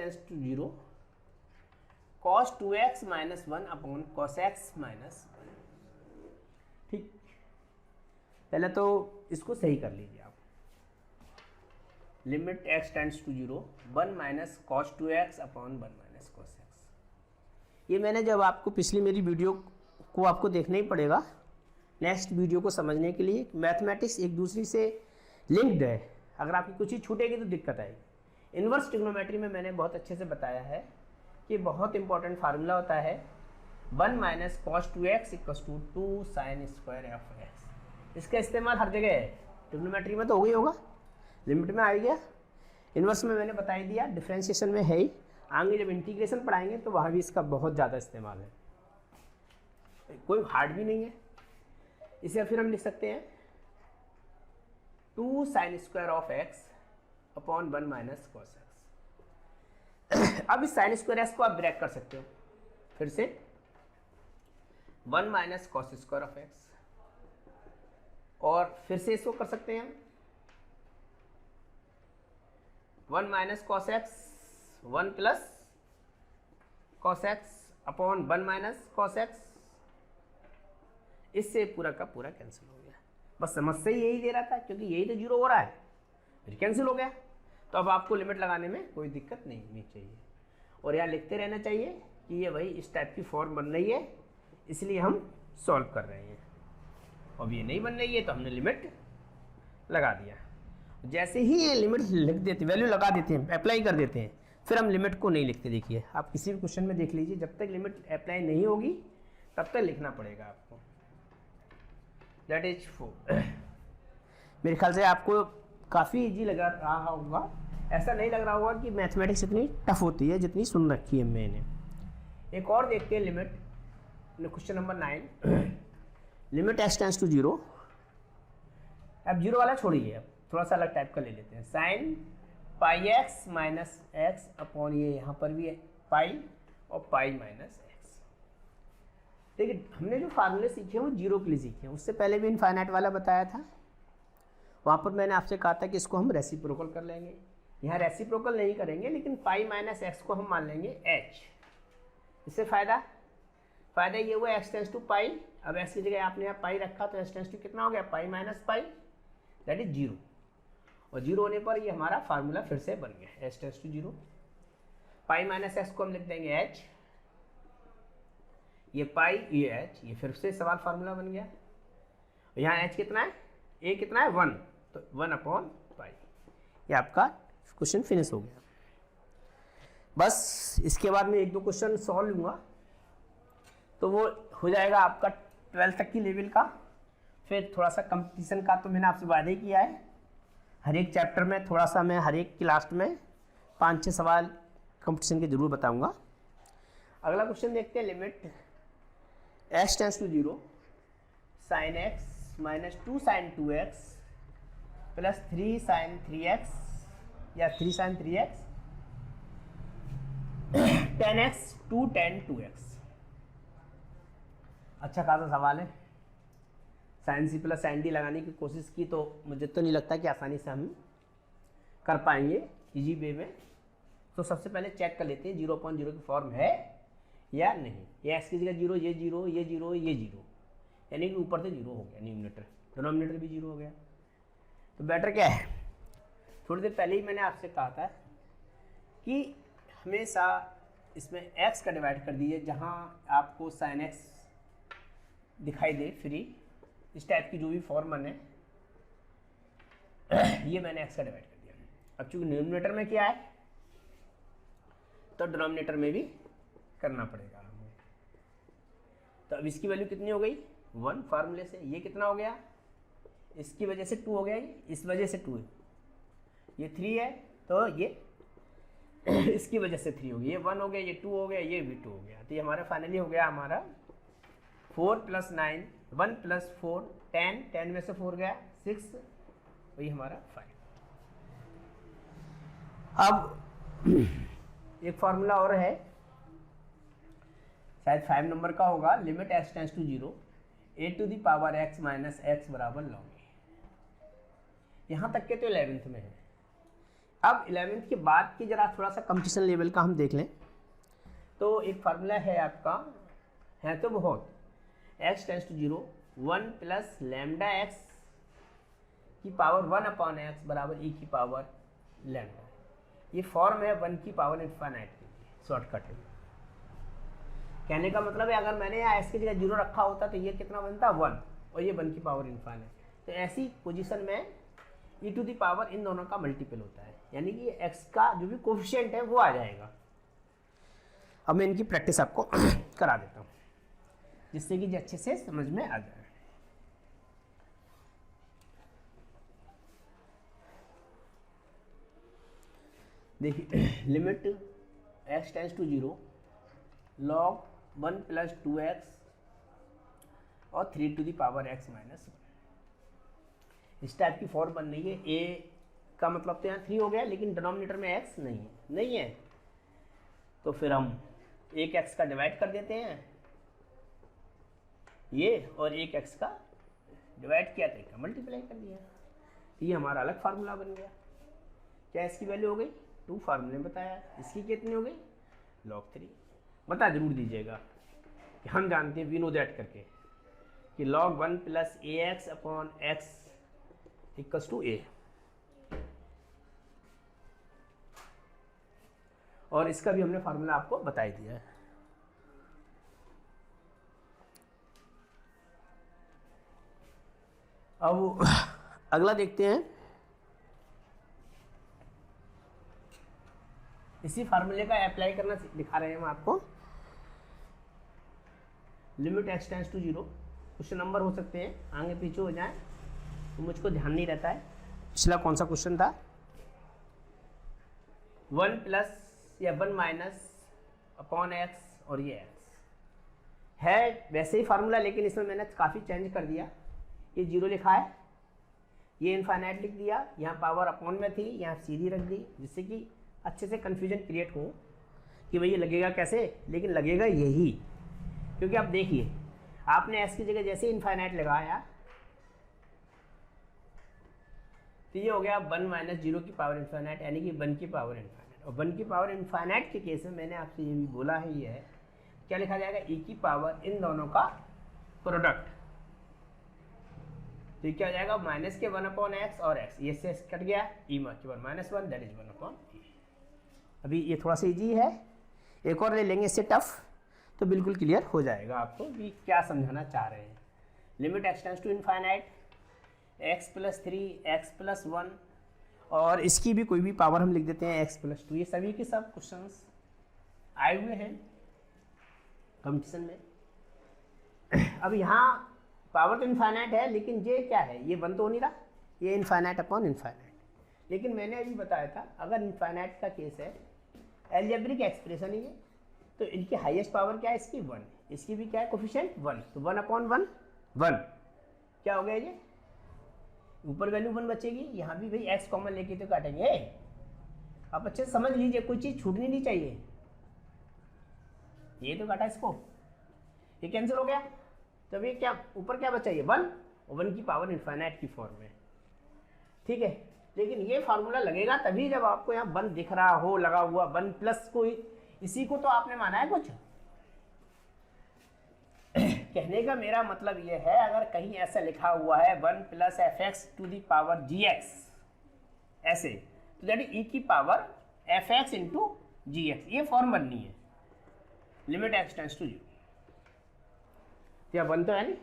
Tense to 0 cos 2x minus 1 upon cos x minus 1। ठीक, पहले तो इसको सही कर लीजिए आप। Limit x tends to 0 1 minus cos 2x upon 1 minus cos x। ये मैंने जब आपको पिछली मेरी वीडियो को आपको देखना ही पड़ेगा नेक्स्ट वीडियो को समझने के लिए। मैथमेटिक्स एक दूसरे से लिंक्ड है, अगर आपकी कुछ ही छूटेगी तो दिक्कत आएगी। इन्वर्स ट्रिग्नोमेट्री में मैंने बहुत अच्छे से बताया है कि बहुत इंपॉर्टेंट फार्मूला होता है 1 minus cos 2x equals to 2 sine square of x. इसका इस्तेमाल हर जगह है, ट्रिग्नोमेट्री में तो हो गई होगा, लिमिट में आ गया, इन्वर्स में मैंने बता ही दिया, डिफरेंशिएशन में है ही, आगे जब इंटीग्रेशन पढ़ाएंगे तो वहाँ भी इसका बहुत ज़्यादा इस्तेमाल है, कोई हार्ड भी नहीं है। इसे फिर हम लिख सकते हैं 2 sine square of x upon 1 minus cos x. अब इस साइन स्क्वायर एक्स को आप ब्रेक कर सकते हो, फिर से 1 minus cos square of x, और फिर से इसको कर सकते हैं 1 minus cos x 1 plus cos x upon 1 minus cos x. इससे पूरा का पूरा कैंसिल हो गया, बस समस्या ही यही दे रहा था क्योंकि यही तो 0 हो रहा है, फिर कैंसिल हो गया। तो अब आपको लिमिट लगाने में कोई दिक्कत नहीं होनी चाहिए, और यहाँ लिखते रहना चाहिए कि ये भाई इस टाइप की फॉर्म बन रही है, इसलिए हम सॉल्व कर रहे हैं। अब ये नहीं बन रही है तो हमने लिमिट लगा दिया। जैसे ही ये लिमिट लिख देते, वैल्यू लगा देते हैं, अप्लाई कर देते हैं, फिर हम लिमिट को नहीं लिखते। देखिए आप किसी भी क्वेश्चन में देख लीजिए, जब तक लिमिट अप्लाई नहीं होगी तब तक लिखना पड़ेगा आपको। That is 4। मेरे ख्याल से आपको काफ़ी इजी लग रहा होगा, ऐसा नहीं लग रहा होगा कि मैथमेटिक्स इतनी टफ होती है जितनी सुन रखी है मैंने। एक और देखते हैं limit, question number 9, limit x tends to 0। अब 0 वाला छोड़िए, अब थोड़ा सा अलग टाइप का ले लेते हैं, sine pi x minus x upon ये यहाँ पर भी है पाई और पाई माइनस एक्स। देखिए हमने जो फार्मूले सीखे वो 0 के लिए सीखे, उससे पहले भी इनफाइनाइट वाला बताया था, वहाँ पर मैंने आपसे कहा था कि इसको हम रेसिप्रोकल कर लेंगे। यहाँ रेसिप्रोकल नहीं करेंगे, लेकिन पाई माइनस एक्स को हम मान लेंगे h। इससे फ़ायदा ये हुआ x टेंस टू पाई, अब x की जगह आपने यहाँ पाई रखा तो x टेंस टू कितना हो गया, pi minus pi, that is 0। और 0 होने पर ये हमारा फार्मूला फिर से बन गया x tends to 0। Pi minus x को हम लिख देंगे h, ये पाई ये h, ये फिर से सवाल फार्मूला बन गया। यहाँ h कितना है, a कितना है 1, तो 1 अपॉन पाई। ये आपका क्वेश्चन फिनिश हो गया। बस इसके बाद में 1-2 क्वेश्चन सॉल्व लूँगा तो वो हो जाएगा आपका 12th तक की लेवल का। फिर थोड़ा सा कंपटीशन का तो मैंने आपसे वादे किया है, हर एक चैप्टर में थोड़ा सा मैं हर एक की लास्ट में 5-6 सवाल कंपटीशन के जरूर बताऊंगा। अगला क्वेश्चन देखते हैं, limit x tends to 0 sine x minus 2 sine 2x plus 3 sine 3x या 3 sine 3x 10x 2 tan 2x। अच्छा खासा सवाल है, sine C plus sine D लगाने की कोशिश की तो मुझे तो नहीं लगता कि आसानी से हम कर पाएंगे इजी वे में। तो सबसे पहले चेक कर लेते हैं 0/0 की फॉर्म है या नहीं। ये x की जगह 0, ये 0, ये 0, ये 0, यानी कि ऊपर से 0 हो गया न्यूमरेटर, डिनोमिनेटर भी 0 हो गया। तो बेटर क्या है, थोड़ी देर पहले ही मैंने आपसे कहा था कि हमेशा इसमें x का डिवाइड कर दीजिए, जहाँ आपको साइन x दिखाई दे फ्री, इस टाइप की जो भी फॉर्म बने ये मैंने x का डिवाइड कर दिया। अब चूंकि न्यूमरेटर में क्या है तो डिनोमिनेटर में भी करना पड़ेगा हमें। तो अब इसकी वैल्यू कितनी हो गई 1 फार्मूले से, ये कितना हो गया, इसकी वजह से 2 हो गया, इस वजह से 2 है, ये 3 है तो ये इसकी वजह से 3 हो गया, ये 1 हो गया, ये 2 हो गया, ये भी 2 हो गया। तो ये हमारा फाइनली हो गया हमारा 4 + 9 1 + 4 10, 10 में से 4 गया 6, वही हमारा 5। अब एक फार्मूला और है, शायद 5 नंबर का होगा, limit x tends to 0 a⁻x - x = log। यहाँ तक के तो 11th में है। अब 11th के बाद की जरा थोड़ा सा कंपटीशन लेवल का हम देख लें तो एक फार्मूला है आपका, है तो बहुत, x tends to 0 1 plus lambda x की पावर 1 अपॉन एक्स बराबर e की पावर लैम्डा। ये फॉर्म है 1 की पावर इनफाइनाइट के लिए शॉर्टकट है। कहने का मतलब है अगर मैंने यहाँ x की जगह 0 रखा होता तो ये कितना बनता 1 और ये 1 की पावर इनफाइनाइट। तो ऐसी पोजीशन में e टू दी पावर इन दोनों का मल्टीपल होता है, यानी कि x का जो भी कोफिशिएंट है वो आ जाएगा। अब मैं इनकी प्रैक्टिस आपको करा देता हूँ जिससे कि अच्छे से समझ में आ जाए। देखिए limit x tends to 0 log 1 plus 2x और 3 to the power x minus 1। इस टाइप की फॉर्म बन रही है। a का मतलब तो यहाँ 3 हो गया लेकिन डिनोमिनेटर में x नहीं है तो फिर हम एक x का डिवाइड कर देते हैं ये और एक x का डिवाइड किया तो एक मल्टीप्लाई कर दिया। तो ये हमारा अलग फार्मूला बन गया। क्या इसकी वैल्यू हो गई 2, फार्मूले में बताया। इसकी कितनी हो गई log 3। बता जरूर दीजिएगा कि हम जानते हैं वी नो दैट करके कि log 1 plus A X upon X equals to A. और इसका भी हमने फार्मूला आपको बता ही दिया है। अब अगला देखते हैं। इसी फार्मूले का अप्लाई करना दिखा रहे हैं हम आपको। लिमिट x टेंस टू 0, कुछ नंबर हो सकते हैं आगे पीछे हो जाए तो मुझको ध्यान नहीं रहता है। पिछला कौन सा क्वेश्चन था 1 प्लस या 1 माइनस अपॉन एक्स और ये x है वैसे ही फार्मूला लेकिन इसमें मैंने काफ़ी चेंज कर दिया। ये 0 लिखा है, ये इनफाइनाइट लिख दिया, यहाँ पावर अपॉन में थी यहाँ सीधी रख दी जिससे कि अच्छे से कन्फ्यूजन क्रिएट हो कि भाई ये लगेगा कैसे, लेकिन लगेगा यही। क्योंकि आप देखिए आपने x की जगह जैसे इनफाइनाइट लगाया तो ये हो गया 1 माइनस 0 की पावर इनफाइनाइट यानी कि 1 की पावर इनफाइनाइट। और 1 की पावर इनफाइनाइट के केस में मैंने आपसे ये भी बोला है, ये है क्या लिखा जाएगा e की पावर इन दोनों का प्रोडक्ट। तो क्या हो जाएगा माइनस के 1 अपॉन एक्स और x, ये से कट गया e की power minus 1 that is 1 upon e। अभी ये थोड़ा सा इजी है, एक और ले लेंगे इससे टफ तो बिल्कुल क्लियर हो जाएगा आपको कि क्या समझाना चाह रहे हैं। Limit x tends to infinite x plus 3 x plus 1 और इसकी भी कोई भी पावर हम लिख देते हैं x प्लस 2। ये सभी के सब क्वेश्चंस आए हुए हैं कंपटीशन में। अब यहाँ पावर तो इनफाइनाइट है लेकिन ये क्या है, ये 1 तो हो नहीं रहा, ये इनफाइनाइट अपॉन इनफाइनाइट। लेकिन मैंने अभी बताया था अगर इनफाइनाइट का केस है एल्जेब्रिक एक्सप्रेशन ही है तो इनकी हाईएस्ट पावर क्या है इसकी 1, इसकी भी क्या है कोफिशिएंट 1, तो 1 अपॉन 1 1 क्या हो गया ये ऊपर वैल्यू 1 बचेगी, यहाँ भी भाई x कॉमन लेके तो काटेंगे। आप अच्छे से समझ लीजिए कोई चीज़ छूटनी नहीं चाहिए। ये तो काटा इसको, ये कैंसिल हो गया तो ये क्या ऊपर क्या बचा, ये 1 और 1 की पावर इनफाइनाइट की फॉर्म में। ठीक है, लेकिन ये फार्मूला लगेगा तभी जब आपको यहाँ 1 दिख रहा हो लगा हुआ 1 प्लस कोई, इसी को तो आपने माना है कुछ। कहने का मेरा मतलब ये है अगर कहीं ऐसा लिखा हुआ है 1 plus F x to the power G x ऐसे, तो दैट ई की power F x into G x, ये फॉर्म बननी है लिमिट एक्स टेंस टू 0। क्या 1 तो है नहीं,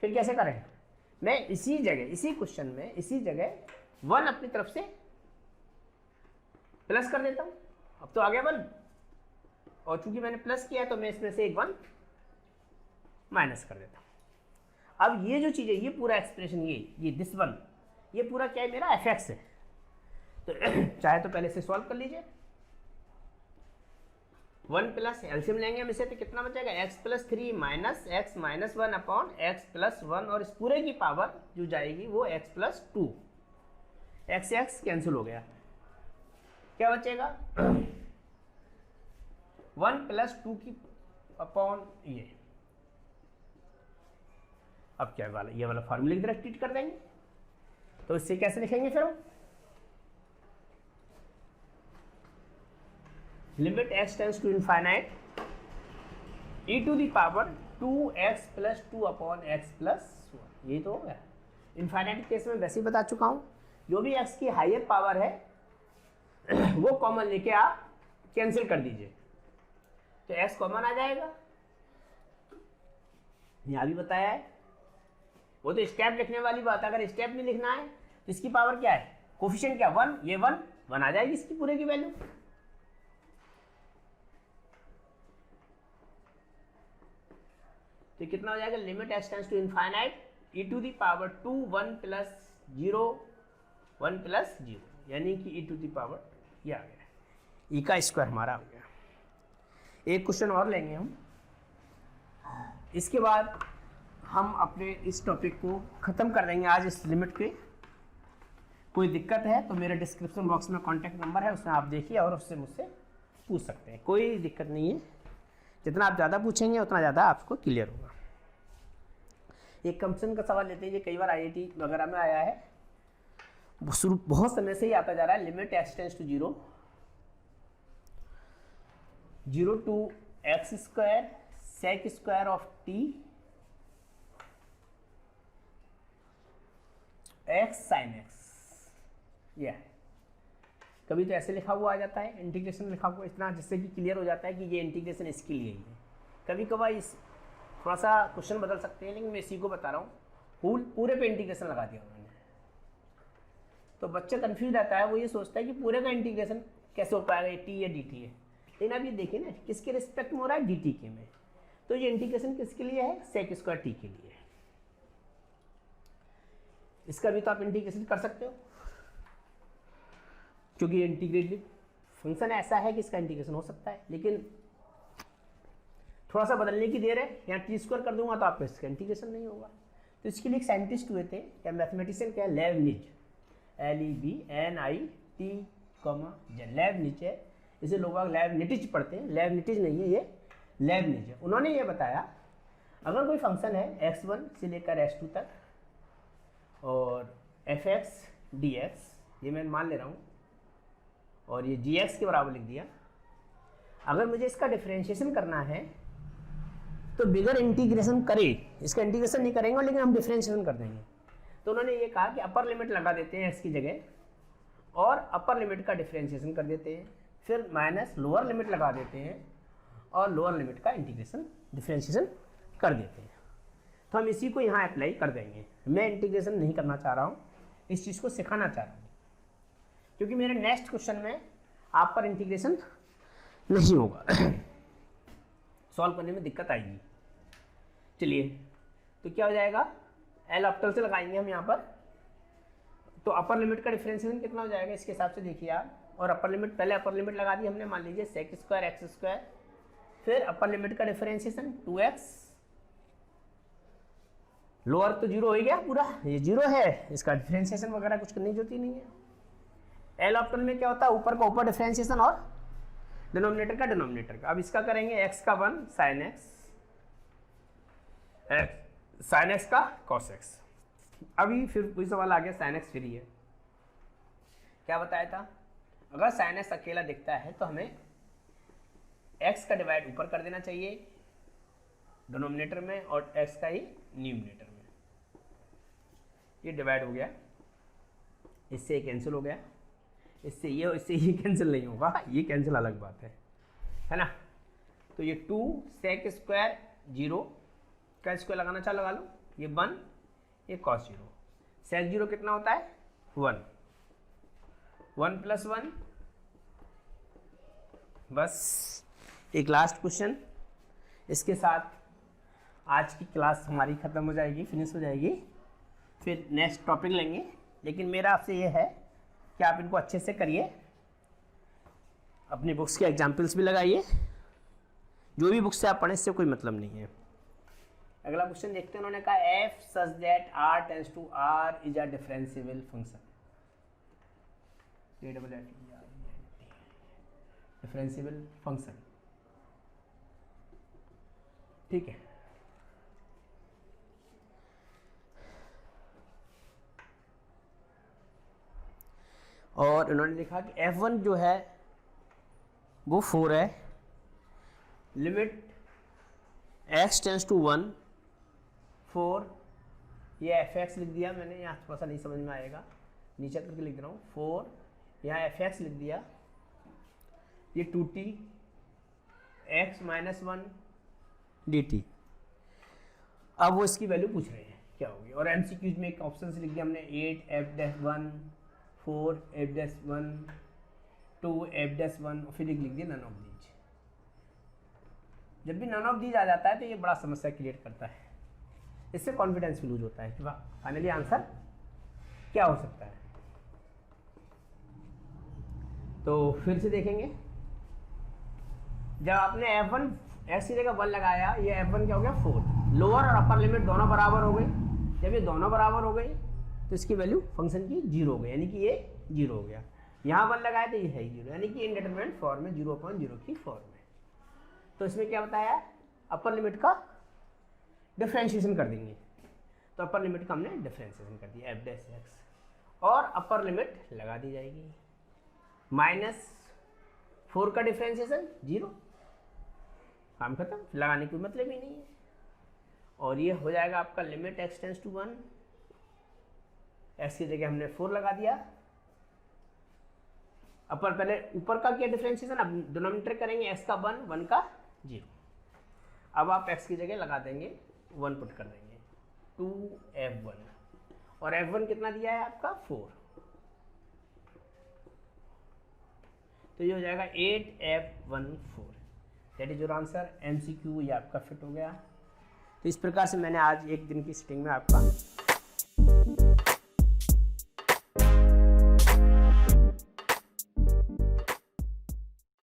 फिर कैसे करें। मैं इसी जगह इसी क्वेश्चन में इसी जगह 1 अपनी तरफ से प्लस कर देता हूं। अब तो आ गया 1 और चूंकि मैंने प्लस किया तो मैं इसमें से एक 1 माइनस कर देता हूं। अब ये जो चीज़ है ये पूरा एक्सप्रेशन ये दिस 1 ये पूरा क्या है मेरा एफ एक्स है। तो चाहे तो पहले से सॉल्व कर लीजिए। 1 प्लस एल्सियम लेंगे हम इसे तो कितना बचेगा x plus 3 minus x minus 1 upon x plus 1 और इस पूरे की पावर जो जाएगी वो x plus 2, x x cancel हो गया, क्या बचेगा 1 प्लस 2 की अपॉन ये। अब क्या वाला ये वाला फार्मूले की तरह ट्रीट कर देंगे। तो इससे कैसे लिखेंगे फिर limit x tends to infinite e to the power 2x plus 2 upon x plus 1, यही तो हो गया। इनफाइनाइट केस में वैसे ही बता चुका हूँ, जो भी x की हायर पावर है वो कॉमन लेके आप कैंसिल कर दीजिए, तो x कॉमन आ जाएगा। यहाँ भी बताया है, वो तो स्टेप लिखने वाली बात है। अगर स्टेप नहीं लिखना है तो इसकी पावर क्या है, कोफिशिएंट क्या 1, ये 1 आ जाएगी इसकी पूरे की वैल्यू। तो कितना हो जाएगा, limit x tends to infinite e to the power 2 1 plus 0 1 plus 0, यानी कि e टू दी पावर ये आ गया, e का स्क्वायर हमारा हो गया। एक क्वेश्चन और लेंगे हम, इसके बाद हम अपने इस टॉपिक को ख़त्म कर देंगे आज इस लिमिट पे। कोई दिक्कत है तो मेरे डिस्क्रिप्शन बॉक्स में कॉन्टैक्ट नंबर है, उसमें आप देखिए और उससे मुझसे पूछ सकते हैं, कोई दिक्कत नहीं है। जितना आप ज़्यादा पूछेंगे उतना ज़्यादा आपको क्लियर होगा। एक कंपसन का सवाल लेते हैं, ये कई बार IIT वगैरह में आया है, शुरू बहुत समय से ही आता जा रहा है। Limit x tends to 0 two x square sec square of t x sine x, यह कभी तो ऐसे लिखा हुआ आ जाता है, इंटीग्रेशन लिखा हुआ इतना, जिससे कि क्लियर हो जाता है कि ये इंटीग्रेशन इसके लिए ही है। कभी कभार इस थोड़ा सा क्वेश्चन बदल सकते हैं, लेकिन मैं इसी को बता रहा हूँ, पूरे पे इंटीग्रेशन लगा दिया उन्होंने, तो बच्चा कंफ्यूज रहता है, वो ये सोचता है कि पूरे का इंटीग्रेशन कैसे हो पाएगा, ये t या dt है। लेकिन अब ये देखिए ना, किसके रिस्पेक्ट में हो रहा है, dt के में, तो ये इंटीग्रेशन किसके लिए है, सेक स्क्वायर t के लिए। इसका भी तो आप इंटीग्रेशन कर सकते हो, क्योंकि इंटीग्रेटेड फंक्शन ऐसा है कि इसका इंटीग्रेशन हो सकता है, लेकिन थोड़ा सा बदलने की देर है। यहाँ टी स्क्वायर कर दूंगा तो आपका इसका इंटीग्रेशन नहीं होगा। तो इसके लिए एक साइंटिस्ट हुए थे, क्या मैथमेटिशियन, क्या लेबनिज, LEBNIT, लेबनिज है, इसे लोग लेबनिटिज पढ़ते हैं, लेबनिटिज नहीं है, ये लेबनिज है। उन्होंने ये बताया, अगर कोई फंक्शन है x1 से लेकर x2 तक और fx dx, ये मैं मान ले रहा हूँ, और ये gx के बराबर लिख दिया, अगर मुझे इसका डिफरेंशिएशन करना है तो बिगर इंटीग्रेशन करें, इसका इंटीग्रेशन नहीं करेंगे लेकिन हम डिफरेंशिएशन कर देंगे। तो उन्होंने ये कहा कि अपर लिमिट लगा देते हैं x की जगह और अपर लिमिट का डिफरेंशिएशन कर देते हैं, फिर माइनस लोअर लिमिट लगा देते हैं और लोअर लिमिट का इंटीग्रेशन डिफरेंशिएशन कर देते हैं। तो हम इसी को यहाँ अप्लाई कर देंगे। मैं इंटीग्रेशन नहीं करना चाह रहा हूँ, इस चीज़ को सिखाना चाह रहा हूँ, क्योंकि मेरे नेक्स्ट क्वेश्चन में आप पर इंटीग्रेशन नहीं होगा, सॉल्व करने में दिक्कत आएगी। चलिए, तो क्या हो जाएगा, एल ऑप्टल से लगाएंगे हम यहाँ पर, तो अपर लिमिट का डिफरेंशिएशन कितना हो जाएगा इसके हिसाब से देखिए आप, और अपर लिमिट, पहले अपर लिमिट लगा दी हमने, मान लीजिए सेक स्क्वायर एक्स स्क्वायर, फिर अपर लिमिट का डिफरेंशिएशन 2x, लोअर तो 0 हो गया पूरा, ये 0 है, इसका डिफरेंशिएशन वगैरह कुछ करने की जरूरत ही नहीं है। एल ऑप्टल में क्या होता है, ऊपर का ऊपर डिफरेंशिएशन और डिनोमिनेटर का डिनोमिनेटर का। अब इसका करेंगे x का 1 साइन x, साइन x का कॉस x। अभी फिर वही सवाल आ गया, साइन x फ्री है, क्या बताया था, अगर साइन x अकेला दिखता है तो हमें x का डिवाइड ऊपर कर देना चाहिए डिनोमिनेटर में और x का ही न्यूमिनेटर में। ये डिवाइड हो गया, इससे ये कैंसिल हो गया, इससे ये कैंसिल नहीं होगा, ये कैंसिल अलग बात है ना। तो ये 2 सेक स्क्वायर 0 का स्क्वायर लगाना चाह लगा लो, ये 1, ये कॉस 0, सेक 0 कितना होता है 1, 1 प्लस 1, बस एक लास्ट क्वेश्चन, इसके साथ आज की क्लास हमारी ख़त्म हो जाएगी, फिनिश हो जाएगी, फिर नेक्स्ट टॉपिक लेंगे। लेकिन मेरा आपसे ये है कि आप इनको अच्छे से करिए, अपनी बुक्स के एग्जाम्पल्स भी लगाइए, जो भी बुक्स से आप पढ़ें इससे कोई मतलब नहीं है। अगला क्वेश्चन देखते हैं, उन्होंने कहा f such that r tends to r is a differentiable function, differentiable function, ठीक है। और उन्होंने लिखा कि f1 जो है वो 4 है। लिमिट x टेंस टू 1 4, ये fx लिख दिया मैंने, यहाँ थोड़ा सा नहीं समझ में आएगा, नीचे करके लिख रहा हूँ 4, यहाँ fx लिख दिया, ये 2t x माइनस 1 dt। अब वो इसकी वैल्यू पूछ रहे हैं क्या होगी, और MCQs में एक ऑप्शन से लिख दिया हमने 8 f-1 4 f-1 2 f-1, फिर एक लिख दिया नन ऑफ दीज। जब भी नन ऑफ दीज आ जाता है तो ये बड़ा समस्या क्रिएट करता है, इससे कॉन्फिडेंस भी लूज होता है कि वाह फाइनली आंसर क्या हो सकता है। तो फिर से देखेंगे, जब आपने f1 x की जगह 1 लगाया, ये f1 क्या हो गया 4, लोअर और अपर लिमिट दोनों बराबर हो गई। जब ये दोनों बराबर हो गई तो इसकी वैल्यू फंक्शन की 0 हो गई, यानी कि ये 0 हो गया। यहाँ 1 लगाया तो ये है 0, यानी कि इनडिटरमिनेट फॉर्म में 0/0 की फॉर्म में। तो इसमें क्या बताया, अपर लिमिट का डिफ्रेंशिएशन कर देंगे। तो अपर लिमिट का हमने डिफ्रेंशिएशन कर दिया f' और अपर लिमिट लगा दी जाएगी। -4 का डिफ्रेंशिएशन 0, काम खत्म, लगाने की मतलब ही नहीं है। और ये हो जाएगा आपका limit x tends to 1, x की जगह हमने 4 लगा दिया। अपर पहले ऊपर का क्या डिफरेंशिएशन, अब डिनोमिनेटर करेंगे x का 1 1 का 0। अब आप x की जगह लगा देंगे 1 पुट कर देंगे 2f1, और f1 कितना दिया है आपका 4, तो ये हो जाएगा 8f14। That is your answer. MCQ ये आपका फिट हो गया। तो इस प्रकार से मैंने आज एक दिन की सिटिंग में आपका